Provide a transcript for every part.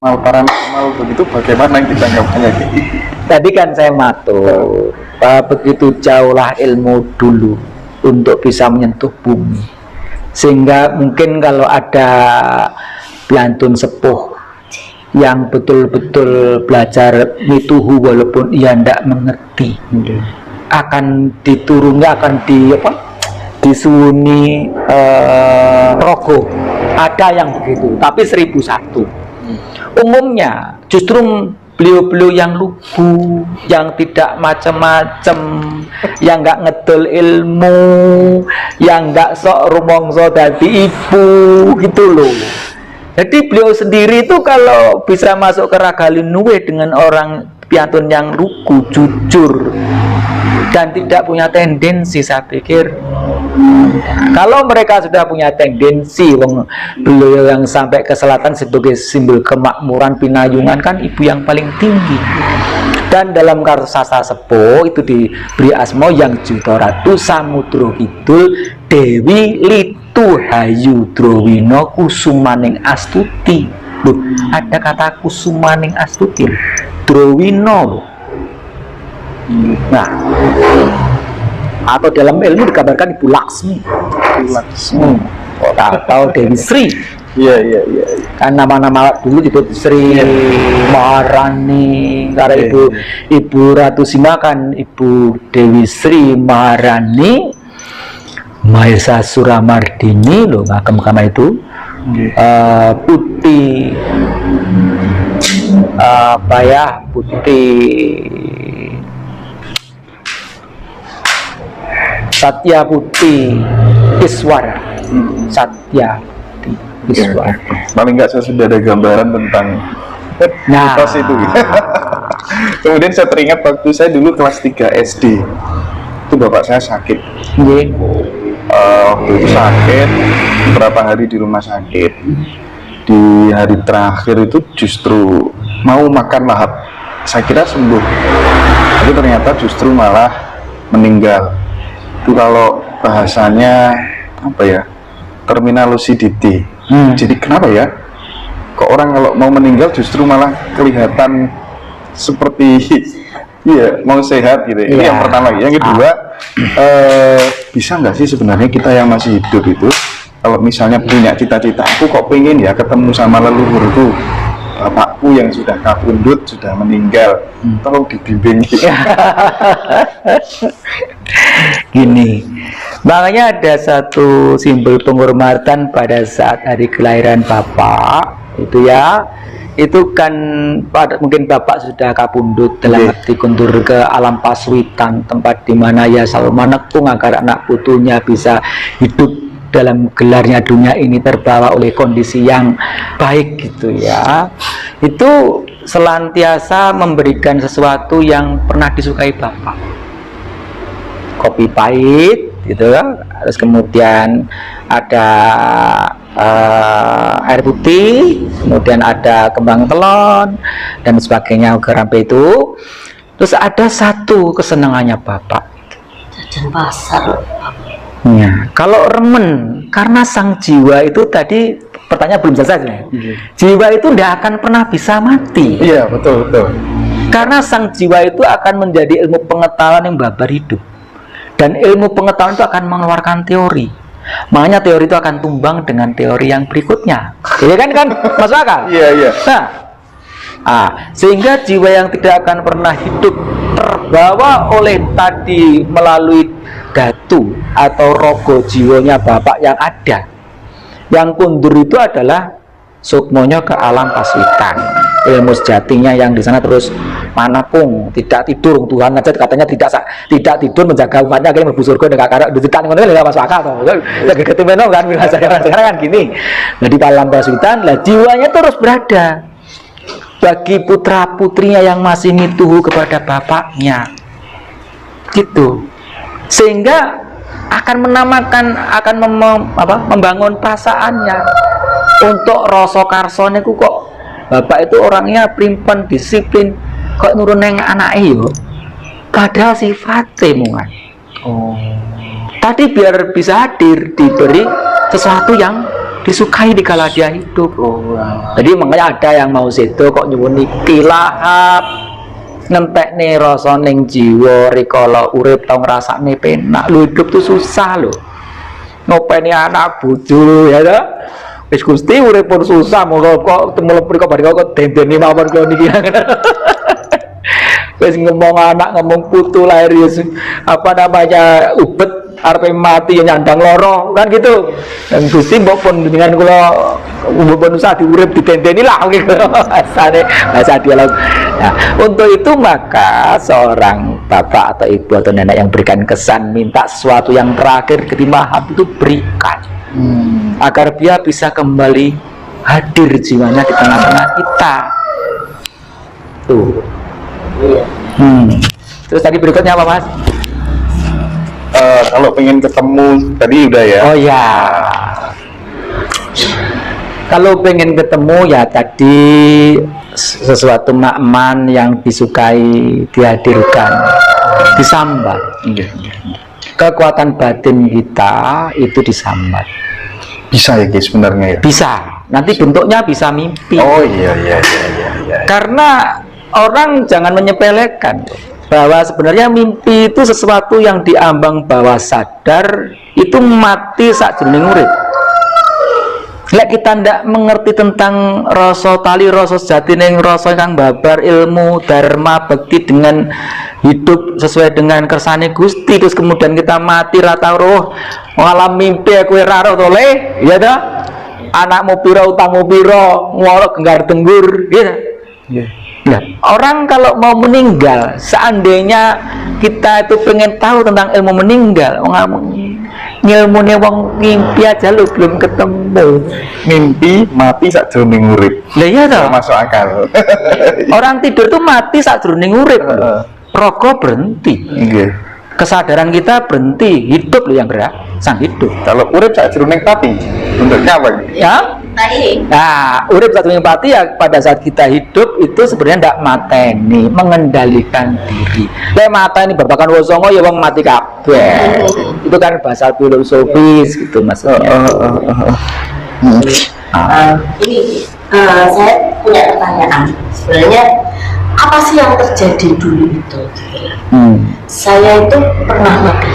paranormal begitu, bagaimana ditanggapannya? Tadi kan saya matur, begitu jauhlah ilmu dulu untuk bisa menyentuh bumi, sehingga mungkin kalau ada piantun sepuh yang betul-betul belajar mituhu walaupun ia tidak mengerti, akan diturunkan, akan disuuni rogo. Ada yang begitu, tapi 1001. Umumnya justru beliau-beliau yang lugu, yang tidak macam-macam, yang nggak ngedol ilmu, yang nggak sok rumongso dadi ibu gitu loh. Jadi beliau sendiri itu kalau bisa masuk ke Ragalinue dengan orang piantun yang lugu, jujur, dan tidak punya tendensi, saya pikir kalau mereka sudah punya tendensi, beliau yang sampai ke selatan sebagai simbol kemakmuran Pinayungan kan ibu yang paling tinggi, dan dalam Kartosastra Sepuh itu diberi asma yang Juta Ratu Samudro Kidul Dewi Litu Hayu Drowino Kusumaning Astuti. Loh, ada kata Kusumaning Astuti, Drowino. Nah, atau dalam ilmu digambarkan Ibu Laksmi, atau Dewi Sri. Iya. Kan nama-nama dulu disebut Sri Maharani, karena Ibu Ratu Sima kan Ibu Dewi Sri Maharani Mahesa Suramardini loh, makam itu. Putih Putih Satya Putih Iswara, Satya Iswara. Paling nggak saya sudah ada gambaran tentang mitos itu. Kemudian saya teringat waktu saya dulu kelas 3 SD, itu bapak saya sakit. Waktu itu sakit beberapa hari di rumah sakit. Di hari terakhir itu justru mau makan lahap, saya kira sembuh, tapi ternyata justru malah meninggal. Itu kalau bahasanya apa ya, terminal lucidity. Jadi kenapa ya kok orang kalau mau meninggal justru malah kelihatan seperti mau sehat gitu. Ini yang pertama. Yang kedua, bisa nggak sih sebenarnya kita yang masih hidup itu kalau misalnya punya cita-cita, aku kok pengen ya ketemu sama leluhurku, bapakku yang sudah kabundut, sudah meninggal, tolong dibimbing. Gini, makanya ada satu simbol penghormatan pada saat hari kelahiran bapak itu ya, itu kan mungkin bapak sudah kabundut dalam arti kundur ke alam paswitan, tempat dimana ya selalu menekung agar anak putunya bisa hidup dalam gelarnya dunia ini, terbawa oleh kondisi yang baik gitu ya. Itu selantiasa memberikan sesuatu yang pernah disukai bapak, kopi pahit gitu ya, terus kemudian ada air putih, kemudian ada kembang telon dan sebagainya, gerampe itu. Terus ada satu kesenangannya bapak, jajan pasar. ya, kalau remen, karena sang jiwa itu tadi pertanyaan belum selesai. Jiwa itu tidak akan pernah bisa mati. Iya, betul. Karena sang jiwa itu akan menjadi ilmu pengetahuan yang babar hidup, dan ilmu pengetahuan itu akan mengeluarkan teori. Makanya teori itu akan tumbang dengan teori yang berikutnya. Iya kan masuk akal? Iya. Sehingga jiwa yang tidak akan pernah hidup terbawa oleh tadi melalui datu atau rogo jiwanya bapak yang ada. Yang kundur itu adalah sukmonya ke alam paswitan, ilmu sejatinya yang di sana terus manapung, tidak tidur. Tuhan aja katanya tidak tidur menjaga umatnya, akhirnya mlebu surga nek karek ditekan ngono lho, masuk akal to. Lagi ketimeno kan sekarang kan gini. Nah, di alam paswitan lah jiwanya terus berada bagi putra putrinya yang masih mituhu kepada bapaknya gitu, sehingga akan menamakan, akan membangun perasaannya untuk rasa karsone ku kok bapak itu orangnya primpen, disiplin, kok nurun yang anaknya yo, padahal sifatnya mungan. Tadi biar bisa hadir diberi sesuatu yang disukai di kala dia hidup. Oh, wow. Jadi makanya ada yang mau sedo kok nyuwun iki lahap ngentekne rasa ning jiwa rikala urip tau ngrasakne penak. Lho hidup tuh susah lho. Ngopeni anak bojo ya ta. Wis Gusti urip pun susah monggo kok temel mriko bar kok dendeni mawon kula niki. Wis ngomong anak ngomong putu lahir Yesus apa namanya ubet arep mati nyandang loro kan gitu. Dan Gusti mbok pun dengan kula mbok usah diurip ditendeni lah gitu. Asane bahasa dialog. Nah, untuk itu maka seorang bapak atau ibu atau nenek yang berikan kesan minta sesuatu yang terakhir ketika itu berikan agar dia bisa kembali hadir jiwanya di tengah-tengah kita. Tuh. Terus tadi berikutnya apa Mas? Kalau pengen ketemu tadi udah ya. Oh ya. Kalau pengen ketemu ya tadi sesuatu makman yang disukai dihadirkan, disambat. Kekuatan batin kita itu disambat. Bisa ya guys sebenarnya ya. Bisa. Nanti bentuknya bisa mimpi. Oh iya. Karena orang jangan menyepelekan bahwa sebenarnya mimpi itu sesuatu yang diambang bawah sadar itu mati saat jroning urip. Lek kita ndak mengerti tentang rasa tali rasa sejati ning rasa kang babar ilmu dharma bekti dengan hidup sesuai dengan kersane Gusti terus kemudian kita mati ra tau roh ngalam mimpi kowe ra roh to le ya ta anakmu pira utangmu pira ngoro genggar denggur gitu. Nah, orang kalau mau meninggal seandainya kita itu pengen tahu tentang ilmu meninggal ngilmune wong mimpi aja lu belum ketemu. Mimpi mati sak jroning urip. Lah iya toh? Masuk akal. Orang tidur tuh mati sak jroning urip. Rogo berhenti. Nggih. Kesadaran kita berhenti, hidup lo yang gerak, sang hidup. Kalau urip sak jroning pati, bentuknya apa? Ya? Nah, urip sak jroning pati ya pada saat kita hidup itu sebenarnya ndak mateni, mengendalikan diri. Lek mateni babakan wong songo ya wong mati kabeh. Itu kan bahasa filosofis gitu maksudnya. Ini saya punya pertanyaan. Sebenarnya apa sih yang terjadi dulu itu? Saya itu pernah mati.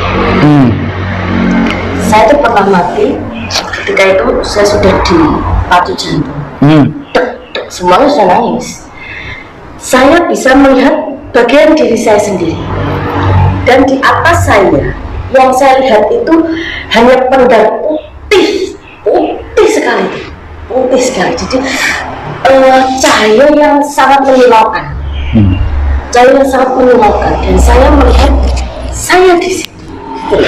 Saya itu pernah mati. Ketika itu saya sudah di pacu jantung. Semuanya sudah nangis. Saya bisa melihat bagian diri saya sendiri. Dan di atas saya, yang saya lihat itu hanya pendar putih sekali, putih sekali. Jadi cahaya yang sangat menyilaukan. Cahaya yang sangat menyilaukan. Dan saya melihat saya di situ.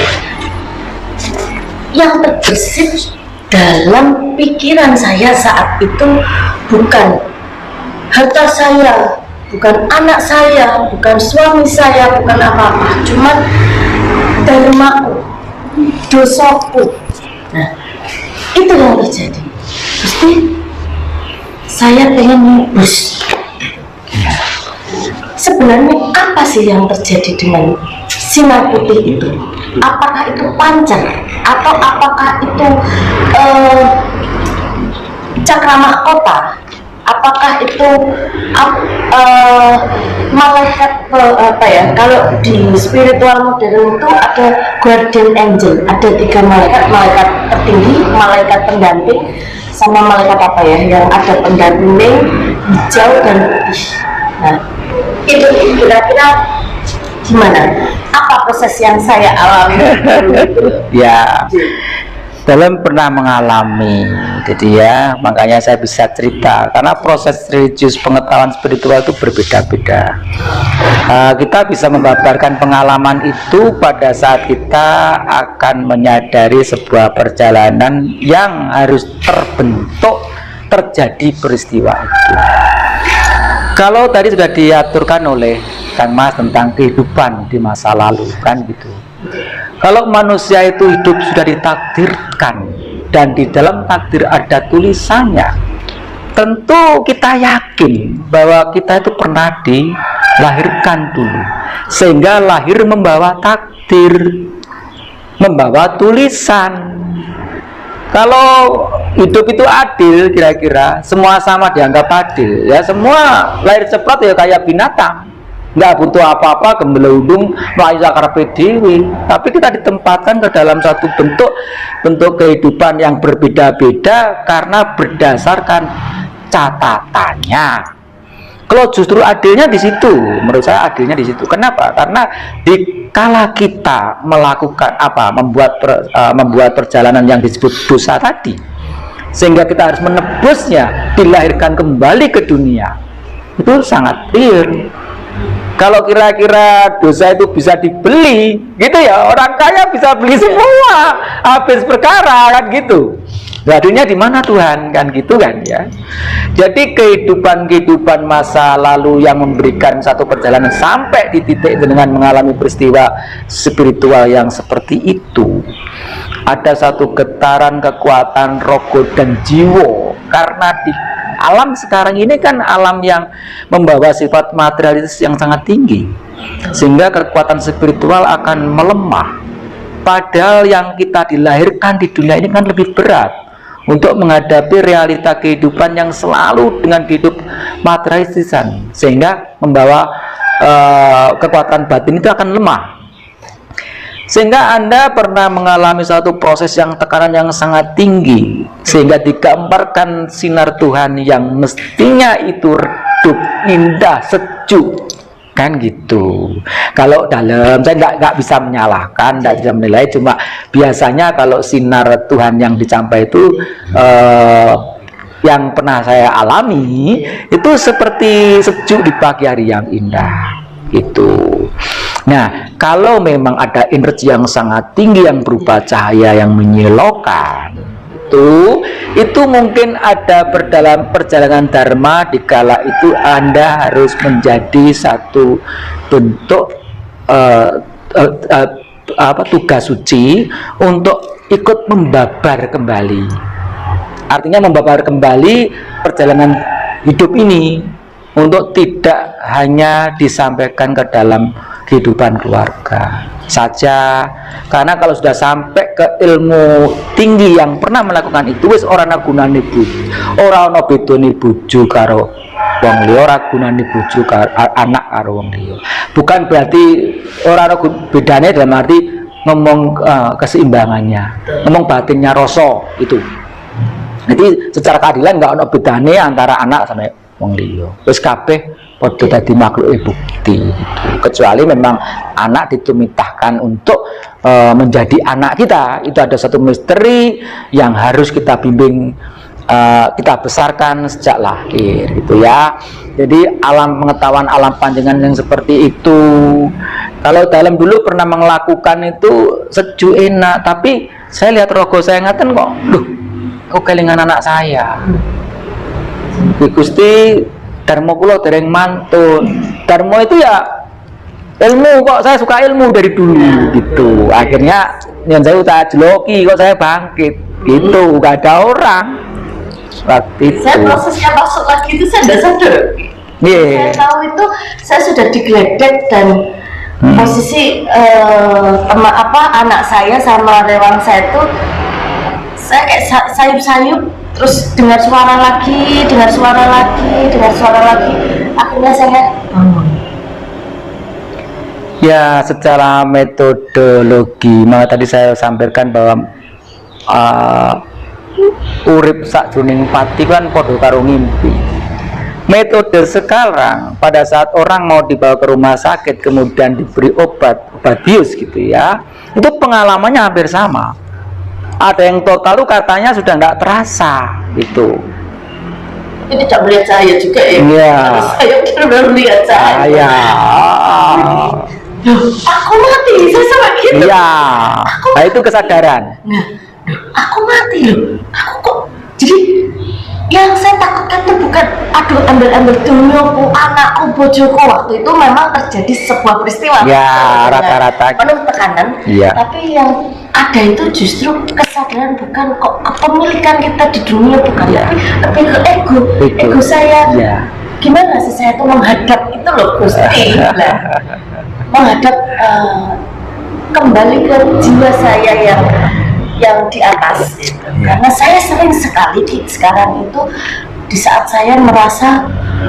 Yang terbersit dalam pikiran saya saat itu bukan harta saya, bukan anak saya, bukan suami saya, bukan apa-apa, cuman dharmaku, dosaku. Nah, itu yang terjadi. Pasti saya pengen ngubus. Sebenarnya apa sih yang terjadi dengan sinar putih itu? Apakah itu pancar atau apakah itu cakra mahkota? Apakah itu malaikat apa ya? Kalau di spiritual modern itu ada guardian angel, ada 3 malaikat, malaikat tertinggi, malaikat pendamping, sama malaikat apa ya? Yang ada pendamping hijau dan putih. Nah, itu kira-kira gimana? Apa proses yang saya alami? Ya, dalam pernah mengalami, jadi ya makanya saya bisa cerita karena proses religius pengetahuan spiritual itu berbeda-beda. Kita bisa membabarkan pengalaman itu pada saat kita akan menyadari sebuah perjalanan yang harus terbentuk terjadi peristiwa itu. Kalau tadi sudah diaturkan oleh Kang Mas tentang kehidupan di masa lalu kan gitu. Kalau manusia itu hidup sudah ditakdirkan dan di dalam takdir ada tulisannya, tentu kita yakin bahwa kita itu pernah dilahirkan dulu, sehingga lahir membawa takdir, membawa tulisan. Kalau hidup itu adil, kira-kira semua sama dianggap adil, ya semua lahir cepat ya kayak binatang, nggak butuh apa-apa, gembeludung melayu sakarpe dewi. Tapi kita ditempatkan ke dalam satu bentuk kehidupan yang berbeda-beda karena berdasarkan catatannya. Kalau justru adilnya di situ, menurut saya adilnya di situ. Kenapa? Karena dikala kita melakukan membuat perjalanan yang disebut dosa tadi, sehingga kita harus menebusnya, dilahirkan kembali ke dunia, itu sangat real. Kalau kira-kira dosa itu bisa dibeli, gitu ya, orang kaya bisa beli semua, habis perkara kan gitu. Adilnya di mana Tuhan, kan gitu kan ya. Jadi kehidupan masa lalu yang memberikan satu perjalanan sampai di titik dengan mengalami peristiwa spiritual yang seperti itu, ada satu getaran kekuatan rogo dan jiwa. Karena di alam sekarang ini kan alam yang membawa sifat materialis yang sangat tinggi, sehingga kekuatan spiritual akan melemah. Padahal yang kita dilahirkan di dunia ini kan lebih berat untuk menghadapi realita kehidupan yang selalu dengan hidup materialistisan, sehingga membawa kekuatan batin itu akan lemah. Sehingga Anda pernah mengalami satu proses yang tekanan yang sangat tinggi, sehingga digambarkan sinar Tuhan yang mestinya itu redup, indah, sejuk, kan gitu. Kalau dalam, saya nggak bisa menyalahkan, nggak bisa menilai, cuma biasanya kalau sinar Tuhan yang dicapai itu yang pernah saya alami itu seperti sejuk di pagi hari yang indah gitu. Nah, kalau memang ada energi yang sangat tinggi yang berupa cahaya yang menyilaukan, itu mungkin ada perjalanan dharma, dikala itu Anda harus menjadi satu bentuk tugas suci untuk ikut membabar kembali. Artinya membabar kembali perjalanan hidup ini untuk tidak hanya disampaikan ke dalam kehidupan keluarga saja, karena kalau sudah sampai ke ilmu tinggi yang pernah melakukan itu, wis ora ana gunane ora ana bedane bojo karo wong liya, ora gunane bojo karo anak karo wong liya. Bukan berarti ora ana bedane dalam arti ngomong keseimbangannya, ngomong batinnya rasa itu. Jadi secara keadilan nggak ana bedane antara anak sama wong liya. Wis kabeh padha dadi makhluk bukti gitu. Kecuali memang anak ditumitahkan untuk menjadi anak kita, itu ada satu misteri yang harus kita bimbing, kita besarkan sejak lahir gitu ya. Jadi alam pengetahuan alam panjenengan yang seperti itu, kalau dalam dulu pernah melakukan itu sejuk enak, tapi saya lihat rogo saya ngaten kok, loh kok kelingan anak saya. Gusti Darmo kula dereng mantun. Darmo itu ya ilmu, kok saya suka ilmu dari dulu gitu. Akhirnya yang saya udah jeloki kok saya bangkit gitu, gak ada orang waktu itu. Saya prosesnya masuk lagi itu saya tidak sadar. Saya tahu itu saya sudah digeledek dan posisi anak saya sama rewang saya itu saya kayak sayup-sayup, terus dengar suara lagi, akhirnya saya bangun. Ya, secara metodologi, maka tadi saya sampaikan bahwa urip sakjroning pati kan padha karo ngimpi. Metode sekarang pada saat orang mau dibawa ke rumah sakit kemudian diberi obat bius gitu ya, itu pengalamannya hampir sama. Ada yang total katanya sudah nggak terasa gitu. Ini tidak melihat cahaya juga ya? Iya. Saya benar-benar melihat cahaya. Aku mati, saya sampai gitu. Iya. Nah, itu kesadaran. Nah, aku mati loh. Aku kok jadi yang saya takutkan itu bukan aduh ambil dunyoku, anakku, bojoku. Waktu itu memang terjadi sebuah peristiwa ya rata-rata penuh tekanan ya. Tapi yang ada itu justru kesadaran, bukan kok kepemilikan kita di dunia, bukan ya. Tapi ke ego saya ya. Gimana sih saya tuh menghadap itu loh Gusti menghadap kembali ke jiwa saya yang yang di atas gitu. Karena saya sering sekali sekarang itu di saat saya merasa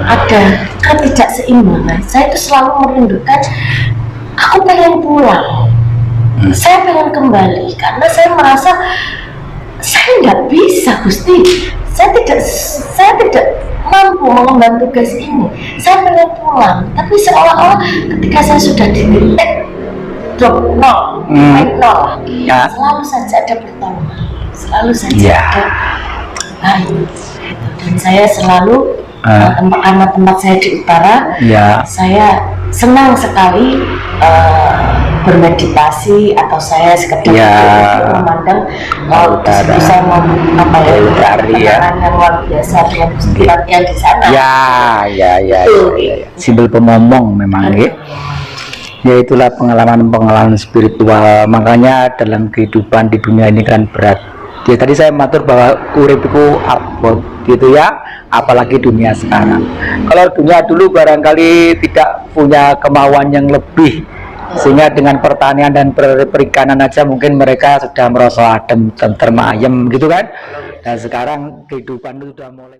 ada ketidakseimbangan, saya itu selalu merindukan, aku pengen pulang, saya pengen kembali, karena saya merasa saya nggak bisa, Gusti, saya tidak mampu mengemban tugas ini, saya pengen pulang. Tapi seolah-olah ketika saya sudah di titik drop nol, nol, selalu saja ada pertolongan, selalu saja ada baik. Dan saya selalu karena tempat saya di utara, saya senang sekali bermeditasi, atau saya sekedar memandang laut. Saya mau yang luar biasa dengan latihan di sana. Simbol pemomong memang ya, itulah pengalaman spiritual. Makanya dalam kehidupan di dunia ini kan berat ya. Tadi saya matur bahwa uripiku abot gitu ya, apalagi dunia sekarang. Kalau dunia dulu barangkali tidak punya kemauan yang lebih, sehingga dengan pertanian dan perikanan aja mungkin mereka sudah merasa adem, tentrem, ayem gitu kan. Dan sekarang kehidupan itu sudah mulai